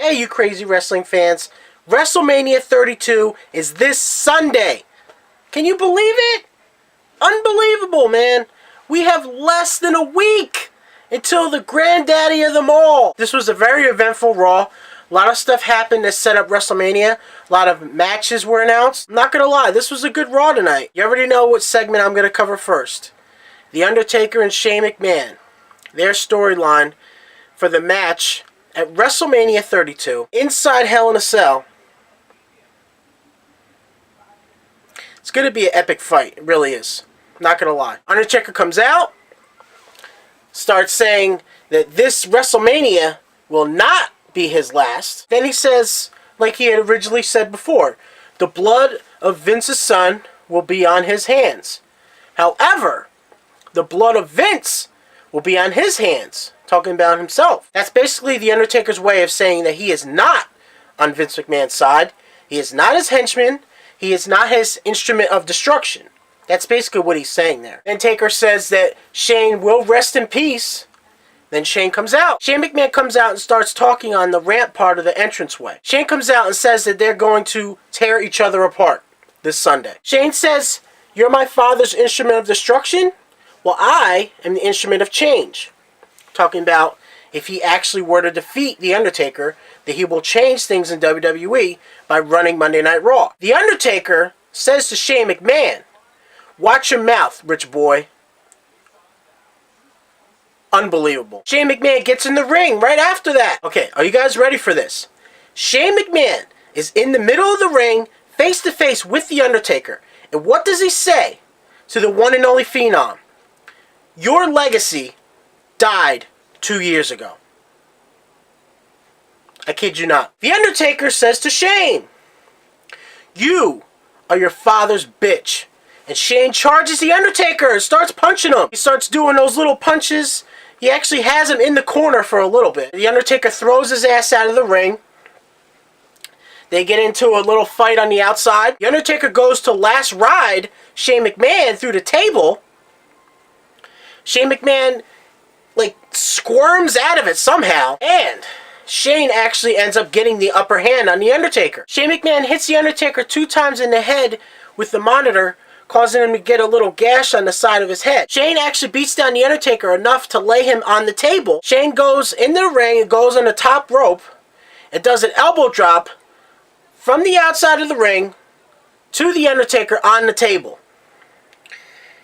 Hey, you crazy wrestling fans. WrestleMania 32 is this Sunday. Can you believe it? Unbelievable, man. We have less than a week until the granddaddy of them all. This was a very eventful Raw. A lot of stuff happened to set up WrestleMania. A lot of matches were announced. I'm not going to lie, this was a good Raw tonight. You already know what segment I'm going to cover first. The Undertaker and Shane McMahon. Their storyline for the match at WrestleMania 32 inside Hell in a Cell. It's going to be an epic fight. It really is. Not going to lie. Undertaker comes out, starts saying that this WrestleMania will not be his last. Then he says, like he had originally said before, the blood of Vince's son will be on his hands. However, the blood of Vince will be on his hands. Talking about himself. That's basically the Undertaker's way of saying that he is not on Vince McMahon's side. He is not his henchman. He is not his instrument of destruction. That's basically what he's saying there. Then Taker says that Shane will rest in peace. Then Shane comes out. Shane McMahon comes out and starts talking on the ramp part of the entranceway. Shane comes out and says that they're going to tear each other apart this Sunday. Shane says, "You're my father's instrument of destruction? Well, I am the instrument of change." Talking about if he actually were to defeat The Undertaker, that he will change things in WWE by running Monday Night Raw. The Undertaker says to Shane McMahon, "Watch your mouth, rich boy." Unbelievable. Shane McMahon gets in the ring right after that. Okay, are you guys ready for this? Shane McMahon is in the middle of the ring, face to face with The Undertaker. And what does he say to the one and only Phenom? "Your legacy died 2 years ago." I kid you not. The Undertaker says to Shane, "You are your father's bitch." And Shane charges The Undertaker and starts punching him. He starts doing those little punches. He actually has him in the corner for a little bit. The Undertaker throws his ass out of the ring. They get into a little fight on the outside. The Undertaker goes to last ride Shane McMahon through the table. Shane McMahon squirms out of it somehow, and Shane actually ends up getting the upper hand on The Undertaker. Shane McMahon hits The Undertaker 2 times in the head with the monitor, causing him to get a little gash on the side of his head. Shane actually beats down The Undertaker enough to lay him on the table. Shane goes in the ring and goes on the top rope and does an elbow drop from the outside of the ring to The Undertaker on the table.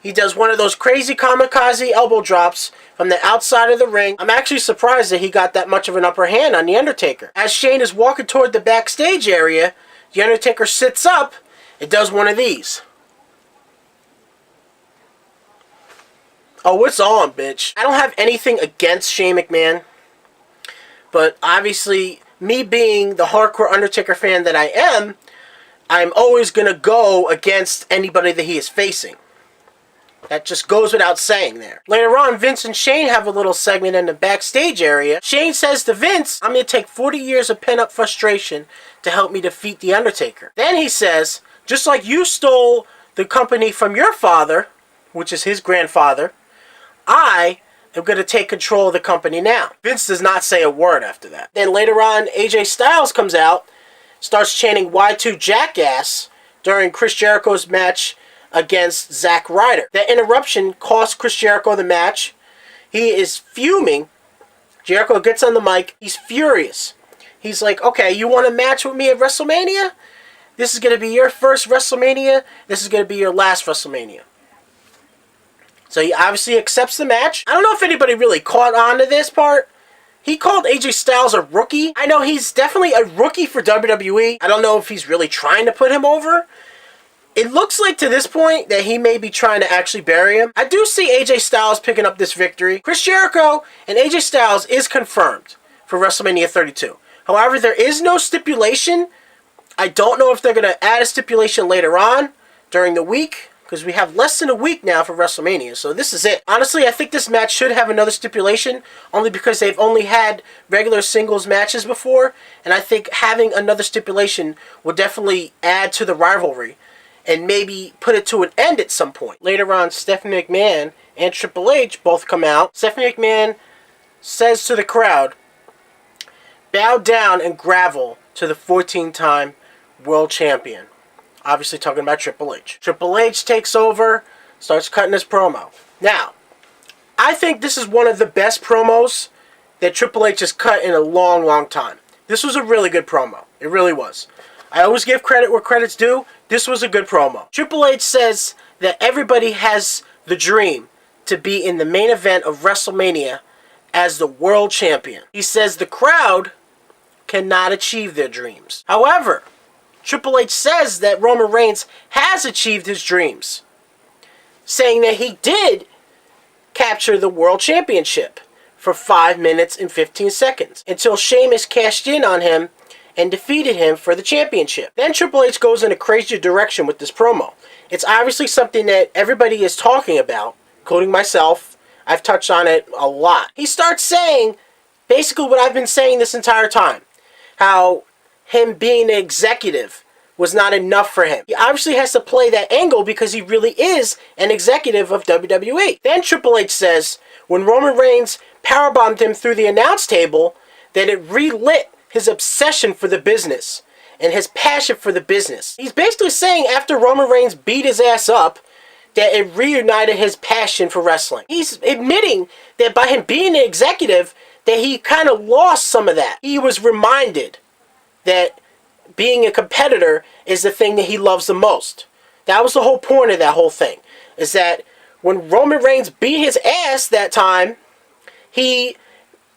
He does one of those crazy kamikaze elbow drops from the outside of the ring. I'm actually surprised that he got that much of an upper hand on The Undertaker. As Shane is walking toward the backstage area, The Undertaker sits up and does one of these. Oh, it's on, bitch. I don't have anything against Shane McMahon, but obviously, me being the hardcore Undertaker fan that I am, I'm always going to go against anybody that he is facing. That just goes without saying there. Later on, Vince and Shane have a little segment in the backstage area. Shane says to Vince, "I'm going to take 40 years of pent-up frustration to help me defeat The Undertaker." Then he says, "Just like you stole the company from your father," which is his grandfather, "I am going to take control of the company now." Vince does not say a word after that. Then later on, AJ Styles comes out, starts chanting "Y2 Jackass" during Chris Jericho's match against Zack Ryder. That interruption cost Chris Jericho the match. He is fuming. Jericho gets on the mic. He's furious. He's like, "Okay, you want a match with me at WrestleMania? This is going to be your first WrestleMania. This is going to be your last WrestleMania." So he obviously accepts the match. I don't know if anybody really caught on to this part. He called AJ Styles a rookie. I know he's definitely a rookie for WWE. I don't know if he's really trying to put him over. It looks like to this point that he may be trying to actually bury him. I do see AJ Styles picking up this victory. Chris Jericho and AJ Styles is confirmed for WrestleMania 32. However, there is no stipulation. I don't know if they're going to add a stipulation later on during the week, because we have less than a week now for WrestleMania, so this is it. Honestly, I think this match should have another stipulation, only because they've only had regular singles matches before, and I think having another stipulation will definitely add to the rivalry, and maybe put it to an end at some point. Later on, Stephanie McMahon and Triple H both come out. Stephanie McMahon says to the crowd bow down and grovel to the 14-time world champion. Obviously talking about Triple H. Triple H takes over, starts cutting his promo. Now, I think this is one of the best promos that Triple H has cut in a long, long time. This was a really good promo. It really was. I always give credit where credit's due. This was a good promo. Triple H says that everybody has the dream to be in the main event of WrestleMania as the world champion. He says the crowd cannot achieve their dreams. However, Triple H says that Roman Reigns has achieved his dreams, saying that he did capture the world championship for 5 minutes and 15 seconds until Sheamus cashed in on him and defeated him for the championship. Then Triple H goes in a crazy direction with this promo. It's obviously something that everybody is talking about, including myself. I've touched on it a lot. He starts saying basically what I've been saying this entire time. How him being an executive was not enough for him. He obviously has to play that angle because he really is an executive of WWE. Then Triple H says when Roman Reigns powerbombed him through the announce table that it relit his obsession for the business and his passion for the business. He's basically saying after Roman Reigns beat his ass up that it reunited his passion for wrestling. He's admitting that by him being an executive that he kind of lost some of that. He was reminded that being a competitor is the thing that he loves the most. That was the whole point of that whole thing. Is that when Roman Reigns beat his ass that time, he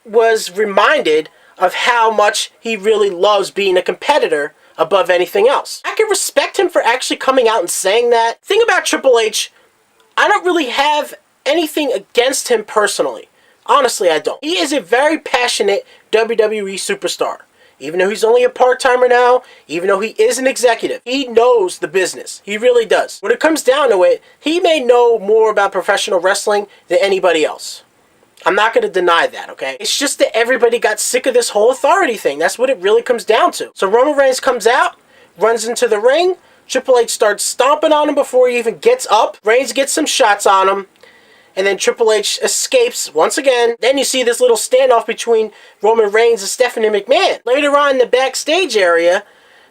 was reminded of how much he really loves being a competitor above anything else. I can respect him for actually coming out and saying that. The thing about Triple H, I don't really have anything against him personally. Honestly, I don't. He is a very passionate WWE superstar. Even though he's only a part-timer now, even though he is an executive, he knows the business. He really does. When it comes down to it, he may know more about professional wrestling than anybody else. I'm not going to deny that, okay? It's just that everybody got sick of this whole authority thing. That's what it really comes down to. So Roman Reigns comes out, runs into the ring. Triple H starts stomping on him before he even gets up. Reigns gets some shots on him. And then Triple H escapes once again. Then you see this little standoff between Roman Reigns and Stephanie McMahon. Later on in the backstage area,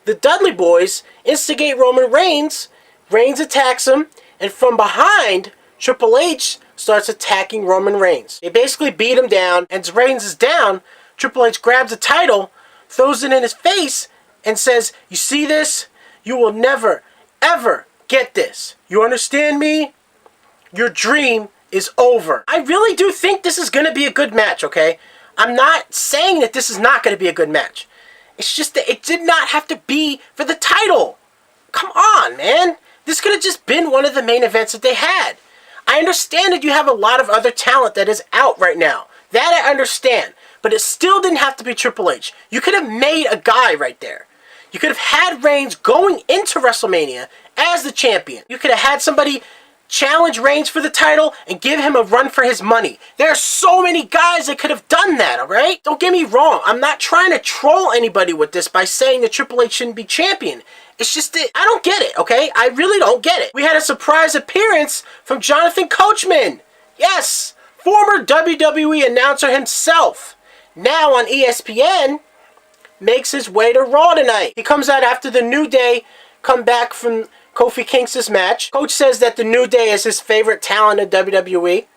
the Dudley Boys instigate Roman Reigns. Reigns attacks him. And from behind, Triple H starts attacking Roman Reigns. They basically beat him down. And as Reigns is down, Triple H grabs the title, throws it in his face, and says, "You see this? You will never, ever get this. You understand me? Your dream is over." I really do think this is going to be a good match, okay? I'm not saying that this is not going to be a good match. It's just that it did not have to be for the title. Come on, man. This could have just been one of the main events that they had. I understand that you have a lot of other talent that is out right now. That I understand. But it still didn't have to be Triple H. You could have made a guy right there. You could have had Reigns going into WrestleMania as the champion. You could have had somebody challenge Reigns for the title and give him a run for his money. There are so many guys that could have done that, alright? Don't get me wrong. I'm not trying to troll anybody with this by saying that Triple H shouldn't be champion. It's just that I don't get it, okay? I really don't get it. We had a surprise appearance from Jonathan Coachman. Yes, former WWE announcer himself. Now on ESPN, makes his way to Raw tonight. He comes out after the New Day come back from Kofi Kingston's match. Coach says that the New Day is his favorite talent in WWE.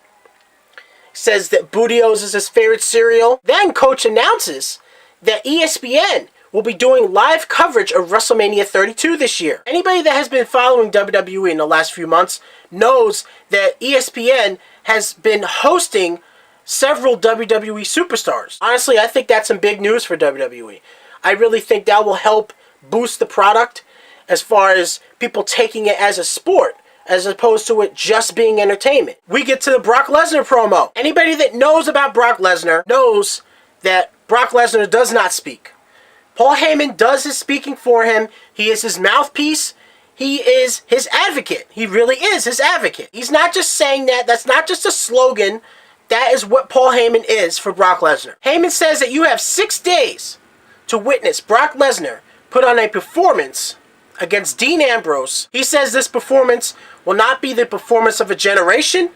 Says that Booty-O's is his favorite cereal. Then Coach announces that ESPN will be doing live coverage of WrestleMania 32 this year. Anybody that has been following WWE in the last few months knows that ESPN has been hosting several WWE superstars. Honestly, I think that's some big news for WWE. I really think that will help boost the product as far as people taking it as a sport, as opposed to it just being entertainment. We get to the Brock Lesnar promo. Anybody that knows about Brock Lesnar knows that Brock Lesnar does not speak. Paul Heyman does his speaking for him. He is his mouthpiece. He is his advocate. He really is his advocate. He's not just saying that. That's not just a slogan. That is what Paul Heyman is for Brock Lesnar. Heyman says that you have 6 days to witness Brock Lesnar put on a performance against Dean Ambrose. He says this performance will not be the performance of a generation,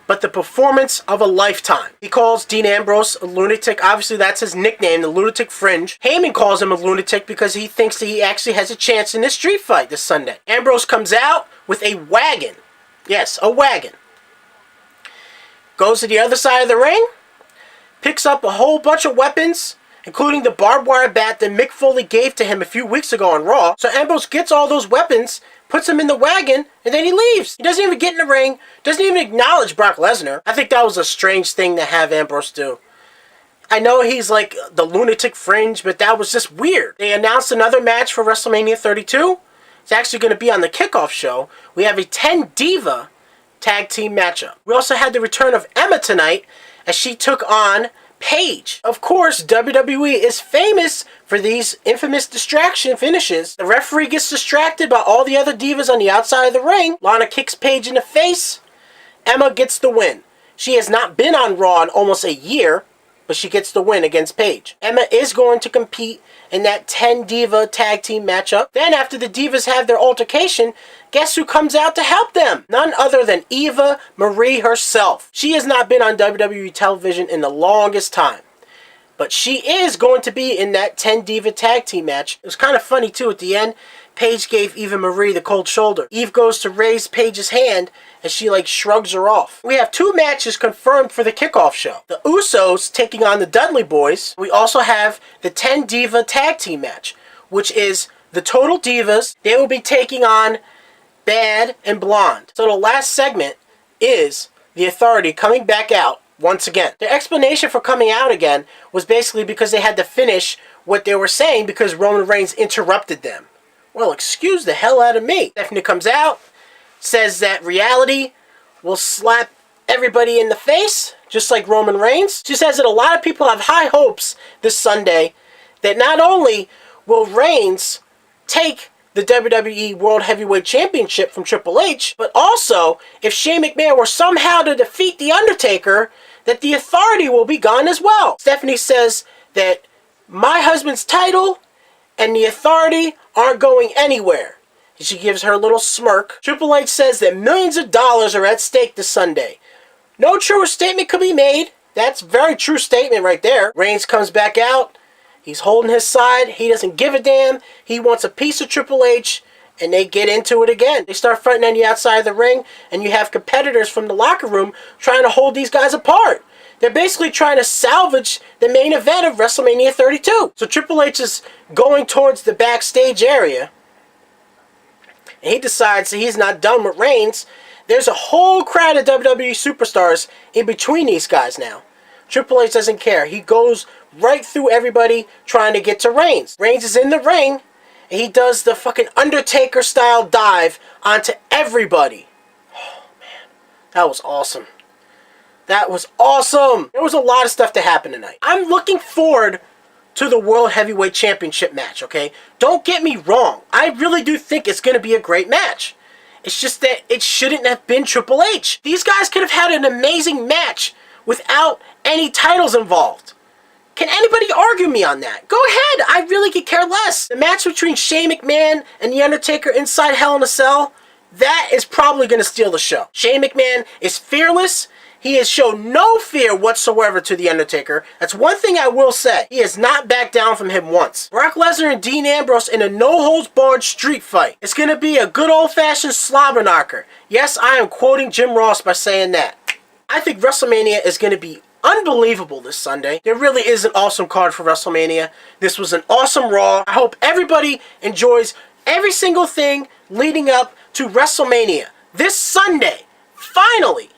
but the performance of a lifetime. He calls Dean Ambrose a lunatic. Obviously, that's his nickname, the Lunatic Fringe. Heyman calls him a lunatic because he thinks that he actually has a chance in this street fight this Sunday. Ambrose comes out with a wagon. Yes, a wagon. Goes to the other side of the ring, picks up a whole bunch of weapons, including the barbed wire bat that Mick Foley gave to him a few weeks ago on Raw. So Ambrose gets all those weapons, puts them in the wagon, and then he leaves. He doesn't even get in the ring, doesn't even acknowledge Brock Lesnar. I think that was a strange thing to have Ambrose do. I know he's like the Lunatic Fringe, but that was just weird. They announced another match for WrestleMania 32. It's actually going to be on the kickoff show. We have a 10 Diva tag team matchup. We also had the return of Emma tonight as she took on Paige. Of course, WWE is famous for these infamous distraction finishes. The referee gets distracted by all the other divas on the outside of the ring. Lana kicks Paige in the face. Emma gets the win. She has not been on Raw in almost a year, but she gets the win against Paige. Emma is going to compete in that 10 Diva tag team matchup. Then after the Divas have their altercation, guess who comes out to help them? None other than Eva Marie herself. She has not been on WWE television in the longest time, but she is going to be in that 10 Diva tag team match. It was kind of funny too at the end. Paige gave Eva Marie the cold shoulder. Eve goes to raise Paige's hand and she like shrugs her off. We have 2 matches confirmed for the kickoff show. The Usos taking on the Dudley Boys. We also have the 10 Diva tag team match, which is the Total Divas. They will be taking on Bad and Blonde. So the last segment is the Authority coming back out once again. Their explanation for coming out again was basically because they had to finish what they were saying because Roman Reigns interrupted them. Well, excuse the hell out of me. Stephanie comes out, says that reality will slap everybody in the face, just like Roman Reigns. She says that a lot of people have high hopes this Sunday that not only will Reigns take the WWE World Heavyweight Championship from Triple H, but also, if Shane McMahon were somehow to defeat The Undertaker, that the Authority will be gone as well. Stephanie says that my husband's title and the Authority aren't going anywhere. She gives her little smirk. Triple H says that millions of dollars are at stake this Sunday. No truer statement could be made. That's a very true statement right there. Reigns comes back out. He's holding his side. He doesn't give a damn. He wants a piece of Triple H, and they get into it again. They start fighting on the outside of the ring, and you have competitors from the locker room trying to hold these guys apart. They're basically trying to salvage the main event of WrestleMania 32. So Triple H is going towards the backstage area, and he decides that he's not done with Reigns. There's a whole crowd of WWE superstars in between these guys now. Triple H doesn't care. He goes right through everybody trying to get to Reigns. Reigns is in the ring, and he does the fucking Undertaker-style dive onto everybody. Oh, man. That was awesome. That was awesome. There was a lot of stuff to happen tonight. I'm looking forward to the World Heavyweight Championship match, okay? Don't get me wrong. I really do think it's going to be a great match. It's just that it shouldn't have been Triple H. These guys could have had an amazing match without any titles involved. Can anybody argue me on that? Go ahead. I really could care less. The match between Shane McMahon and The Undertaker inside Hell in a Cell, that is probably going to steal the show. Shane McMahon is fearless. He has shown no fear whatsoever to The Undertaker. That's one thing I will say. He has not backed down from him once. Brock Lesnar and Dean Ambrose in a no-holds-barred street fight. It's going to be a good old-fashioned slobber knocker. Yes, I am quoting Jim Ross by saying that. I think WrestleMania is going to be unbelievable this Sunday. There really is an awesome card for WrestleMania. This was an awesome Raw. I hope everybody enjoys every single thing leading up to WrestleMania. This Sunday, finally,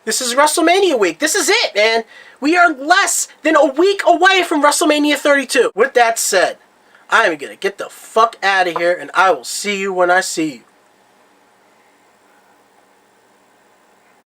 this is WrestleMania week. This is it, man. We are less than a week away from WrestleMania 32. With that said, I am going to get the fuck out of here, and I will see you when I see you.